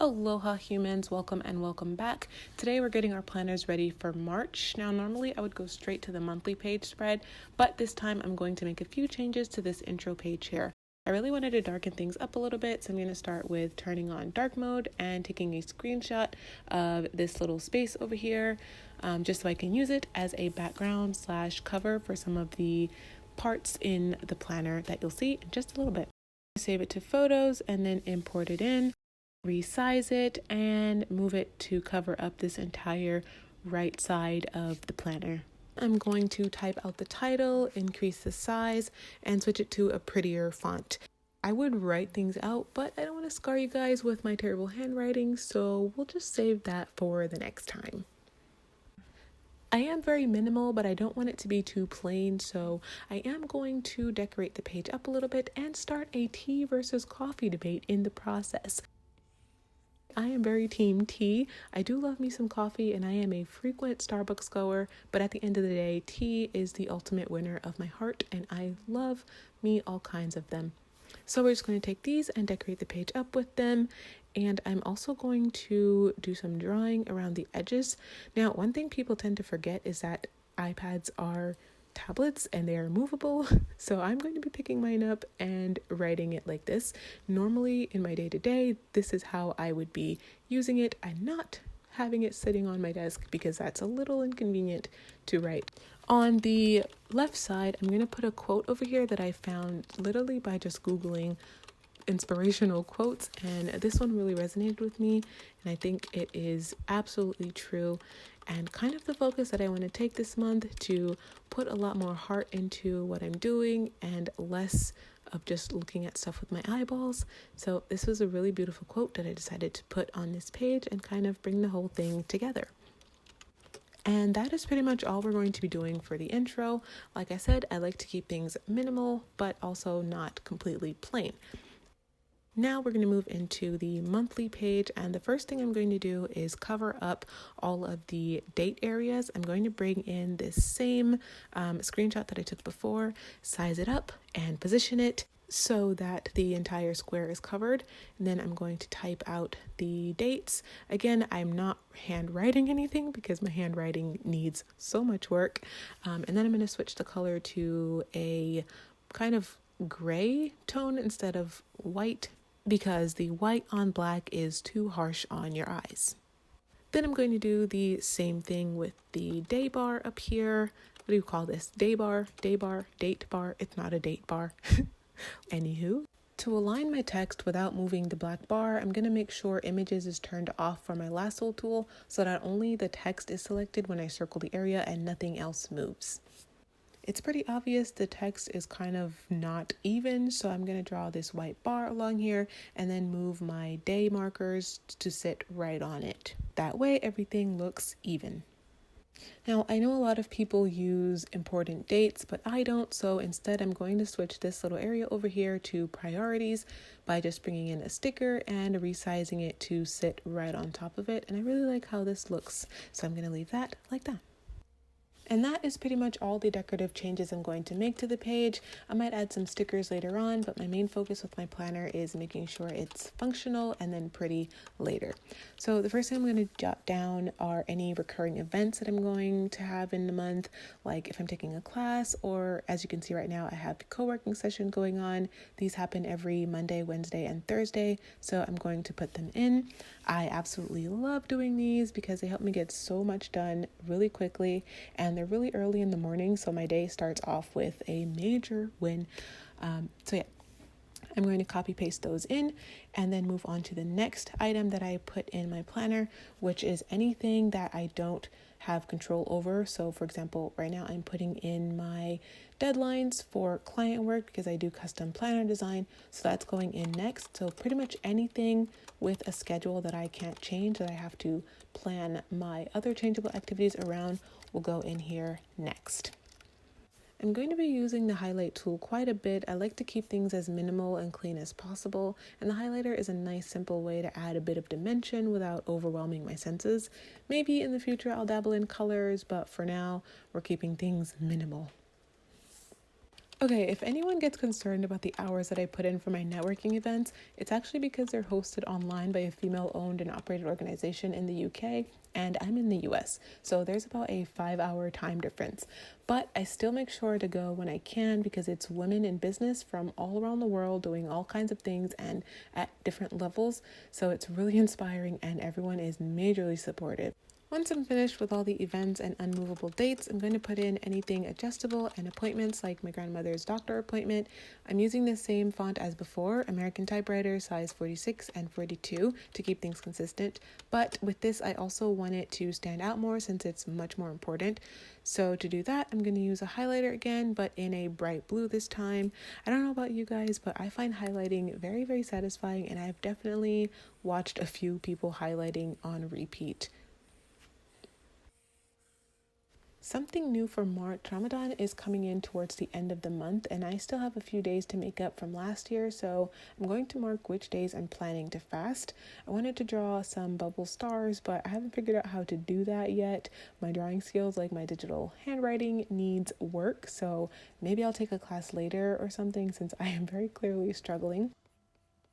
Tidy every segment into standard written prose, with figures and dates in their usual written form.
Aloha humans, welcome and welcome back. Today we're getting our planners ready for March. Now normally I would go straight to the monthly page spread, but this time I'm going to make a few changes to this intro page here. I really wanted to darken things up a little bit, so I'm going to start with turning on dark mode and taking a screenshot of this little space over here, just so I can use it as a background / cover for some of the parts in the planner that you'll see in just a little bit. Save it to photos and then import it in. Resize it and move it to cover up this entire right side of the planner. I'm going to type out the title, increase the size, and switch it to a prettier font. I would write things out, but I don't want to scar you guys with my terrible handwriting, so we'll just save that for the next time. I am very minimal, but I don't want it to be too plain, so I am going to decorate the page up a little bit and start a tea versus coffee debate in the process. I am very team tea. I do love me some coffee and I am a frequent Starbucks goer, but at the end of the day, tea is the ultimate winner of my heart and I love me all kinds of them. So we're just going to take these and decorate the page up with them. And I'm also going to do some drawing around the edges. Now, one thing people tend to forget is that iPads are tablets and they are movable, so I'm going to be picking mine up and writing it like this. Normally in my day-to-day, this is how I would be using it and not having it sitting on my desk because that's a little inconvenient to write. On the left side, I'm going to put a quote over here that I found literally by just Googling inspirational quotes, and this one really resonated with me and I think it is absolutely true and kind of the focus that I want to take this month, to put a lot more heart into what I'm doing and less of just looking at stuff with my eyeballs. So this was a really beautiful quote that I decided to put on this page and kind of bring the whole thing together. And that is pretty much all we're going to be doing for the intro. Like I said, I like to keep things minimal but also not completely plain. Now we're going to move into the monthly page, and the first thing I'm going to do is cover up all of the date areas. I'm going to bring in this same screenshot that I took before, size it up and position it so that the entire square is covered. And then I'm going to type out the dates. Again, I'm not handwriting anything because my handwriting needs so much work. And then I'm going to switch the color to a kind of gray tone instead of white, because the white on black is too harsh on your eyes. Then I'm going to do the same thing with the day bar up here. What do you call this? Day bar, date bar. It's not a date bar. Anywho, to align my text without moving the black bar, I'm going to make sure images is turned off for my lasso tool so that only the text is selected when I circle the area and nothing else moves. It's pretty obvious the text is kind of not even, so I'm going to draw this white bar along here and then move my day markers to sit right on it. That way everything looks even. Now, I know a lot of people use important dates, but I don't, so instead I'm going to switch this little area over here to priorities by just bringing in a sticker and resizing it to sit right on top of it, and I really like how this looks, so I'm going to leave that like that. And that is pretty much all the decorative changes I'm going to make to the page. I might add some stickers later on, but my main focus with my planner is making sure it's functional and then pretty later. So the first thing I'm going to jot down are any recurring events that I'm going to have in the month, like if I'm taking a class, or as you can see right now, I have a co-working session going on. These happen every Monday, Wednesday, and Thursday, so I'm going to put them in. I absolutely love doing these because they help me get so much done really quickly, and they're really early in the morning, so my day starts off with a major win. So yeah, I'm going to copy paste those in and then move on to the next item that I put in my planner, which is anything that I don't have control over. So for example, right now I'm putting in my deadlines for client work because I do custom planner design, so that's going in next. So pretty much anything with a schedule that I can't change, that I have to plan my other changeable activities around, will go in here next. I'm going to be using the highlight tool quite a bit. I like to keep things as minimal and clean as possible, and the highlighter is a nice simple way to add a bit of dimension without overwhelming my senses. Maybe in the future I'll dabble in colors, but for now we're keeping things minimal. Okay, if anyone gets concerned about the hours that I put in for my networking events, it's actually because they're hosted online by a female owned and operated organization in the UK, and I'm in the US. So there's about a 5 hour time difference. But I still make sure to go when I can because it's women in business from all around the world doing all kinds of things and at different levels. So it's really inspiring and everyone is majorly supportive. Once I'm finished with all the events and unmovable dates, I'm going to put in anything adjustable and appointments like my grandmother's doctor appointment. I'm using the same font as before, American typewriter size 46 and 42 to keep things consistent. But with this, I also want it to stand out more since it's much more important. So to do that, I'm going to use a highlighter again, but in a bright blue this time. I don't know about you guys, but I find highlighting very, very satisfying, and I've definitely watched a few people highlighting on repeat. Something new for March, Ramadan is coming in towards the end of the month, and I still have a few days to make up from last year, so I'm going to mark which days I'm planning to fast. I wanted to draw some bubble stars, but I haven't figured out how to do that yet. My drawing skills, like my digital handwriting, needs work, so maybe I'll take a class later or something since I am very clearly struggling.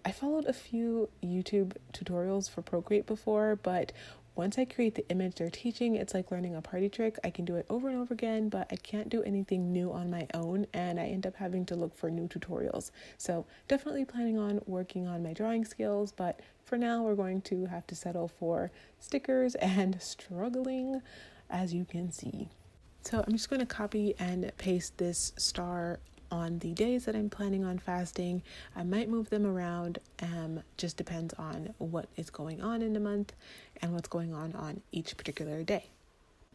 I followed a few YouTube tutorials for Procreate before, but once I create the image they're teaching, it's like learning a party trick. I can do it over and over again, but I can't do anything new on my own, and I end up having to look for new tutorials. So definitely planning on working on my drawing skills, but for now we're going to have to settle for stickers and struggling, as you can see. So I'm just going to copy and paste this star on the days that I'm planning on fasting. I might move them around, just depends on what is going on in the month and what's going on each particular day.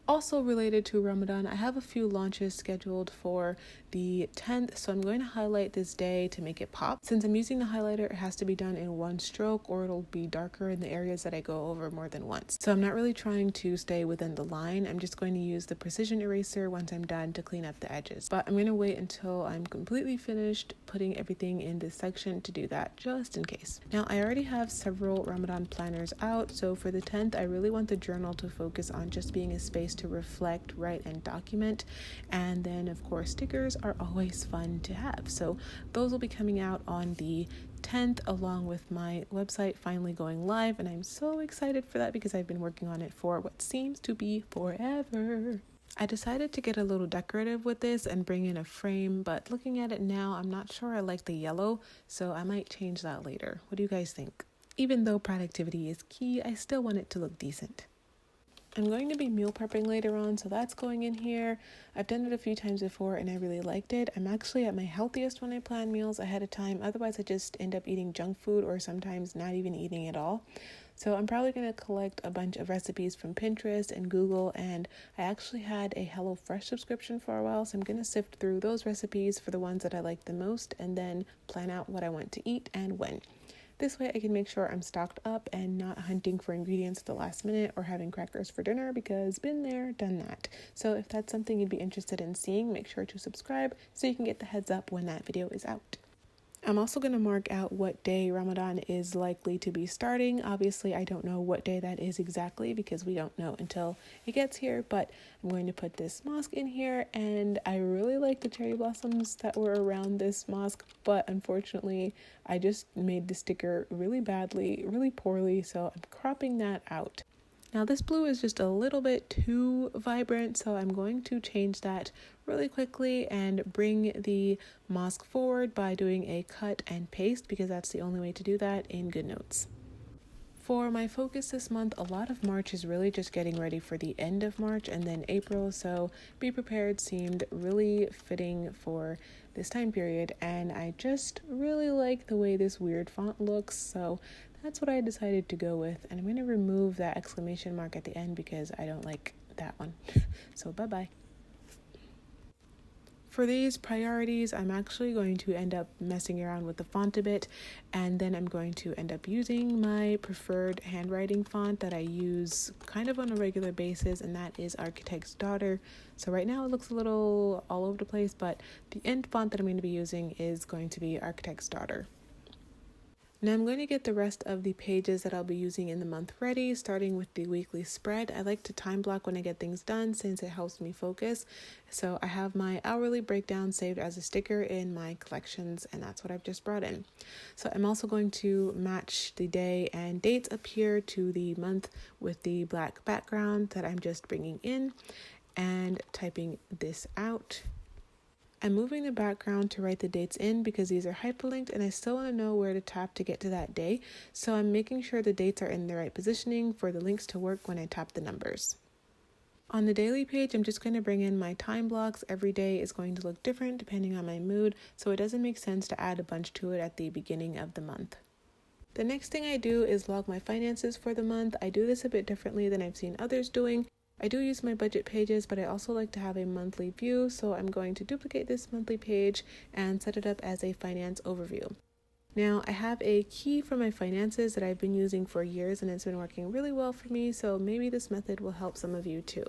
Also related to Ramadan, I have a few launches scheduled for the 10th, so I'm going to highlight this day to make it pop. Since I'm using the highlighter, it has to be done in one stroke or it'll be darker in the areas that I go over more than once. So I'm not really trying to stay within the line. I'm just going to use the precision eraser once I'm done to clean up the edges. But I'm going to wait until I'm completely finished putting everything in this section to do that, just in case. Now, I already have several Ramadan planners out, so for the 10th, I really want the journal to focus on just being a space to reflect, write, and document. And then of course stickers are always fun to have, so those will be coming out on the 10th along with my website finally going live, and I'm so excited for that because I've been working on it for what seems to be forever. I decided to get a little decorative with this and bring in a frame, but looking at it now, I'm not sure I like the yellow, so I might change that later. What do you guys think? Even though productivity is key, I still want it to look decent. I'm going to be meal prepping later on, so that's going in here. I've done it a few times before and I really liked it. I'm actually at my healthiest when I plan meals ahead of time. Otherwise, I just end up eating junk food or sometimes not even eating at all. So I'm probably going to collect a bunch of recipes from Pinterest and Google, and I actually had a HelloFresh subscription for a while, so I'm going to sift through those recipes for the ones that I like the most and then plan out what I want to eat and when. This way I can make sure I'm stocked up and not hunting for ingredients at the last minute or having crackers for dinner, because been there, done that. So if that's something you'd be interested in seeing, make sure to subscribe so you can get the heads up when that video is out. I'm also going to mark out what day Ramadan is likely to be starting. Obviously, I don't know what day that is exactly because we don't know until it gets here, but I'm going to put this mosque in here, and I really like the cherry blossoms that were around this mosque, but unfortunately, I just made the sticker really badly, really poorly, so I'm cropping that out. Now this blue is just a little bit too vibrant, so I'm going to change that really quickly and bring the mosque forward by doing a cut and paste, because that's the only way to do that in Goodnotes. For my focus this month, a lot of March is really just getting ready for the end of March and then April, so Be Prepared seemed really fitting for this time period, and I just really like the way this weird font looks, so that's what I decided to go with, and I'm going to remove that exclamation mark at the end because I don't like that one. So bye-bye. For these priorities, I'm actually going to end up messing around with the font a bit, and then I'm going to end up using my preferred handwriting font that I use kind of on a regular basis, and that is Architect's Daughter. So right now it looks a little all over the place, but the end font that I'm going to be using is going to be Architect's Daughter. Now I'm going to get the rest of the pages that I'll be using in the month ready, starting with the weekly spread. I like to time block when I get things done since it helps me focus. So I have my hourly breakdown saved as a sticker in my collections, and that's what I've just brought in. So I'm also going to match the day and dates up here to the month with the black background that I'm just bringing in and typing this out. I'm moving the background to write the dates in because these are hyperlinked and I still want to know where to tap to get to that day. So I'm making sure the dates are in the right positioning for the links to work when I tap the numbers. On the daily page, I'm just going to bring in my time blocks. Every day is going to look different depending on my mood, so it doesn't make sense to add a bunch to it at the beginning of the month. The next thing I do is log my finances for the month. I do this a bit differently than I've seen others doing. I do use my budget pages, but I also like to have a monthly view, so I'm going to duplicate this monthly page and set it up as a finance overview. Now, I have a key for my finances that I've been using for years and it's been working really well for me, so maybe this method will help some of you too.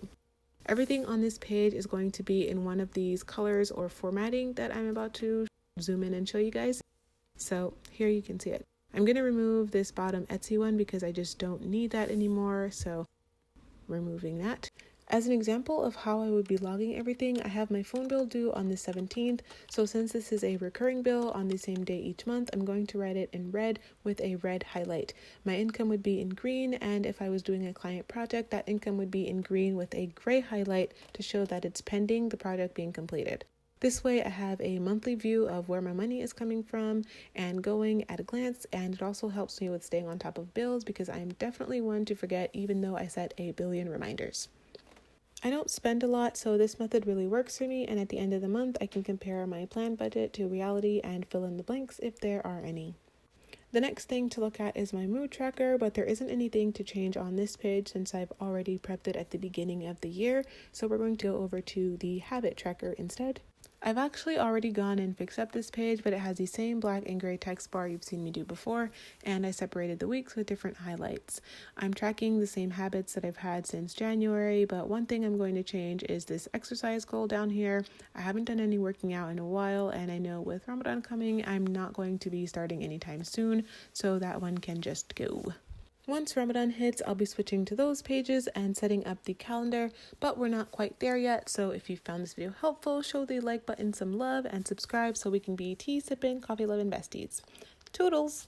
Everything on this page is going to be in one of these colors or formatting that I'm about to zoom in and show you guys. So here you can see it. I'm going to remove this bottom Etsy one because I just don't need that anymore, so removing that. As an example of how I would be logging everything, I have my phone bill due on the 17th, so since this is a recurring bill on the same day each month, I'm going to write it in red with a red highlight. My income would be in green, and if I was doing a client project, that income would be in green with a gray highlight to show that it's pending the project being completed. This way I have a monthly view of where my money is coming from and going at a glance, and it also helps me with staying on top of bills because I am definitely one to forget even though I set a billion reminders. I don't spend a lot, so this method really works for me, and at the end of the month I can compare my planned budget to reality and fill in the blanks if there are any. The next thing to look at is my mood tracker, but there isn't anything to change on this page since I've already prepped it at the beginning of the year, so we're going to go over to the habit tracker instead. I've actually already gone and fixed up this page, but it has the same black and gray text bar you've seen me do before, and I separated the weeks with different highlights. I'm tracking the same habits that I've had since January, but one thing I'm going to change is this exercise goal down here. I haven't done any working out in a while, and I know with Ramadan coming, I'm not going to be starting anytime soon, so that one can just go. Once Ramadan hits, I'll be switching to those pages and setting up the calendar, but we're not quite there yet, so if you found this video helpful, show the like button some love and subscribe so we can be tea sipping, coffee loving besties. Toodles!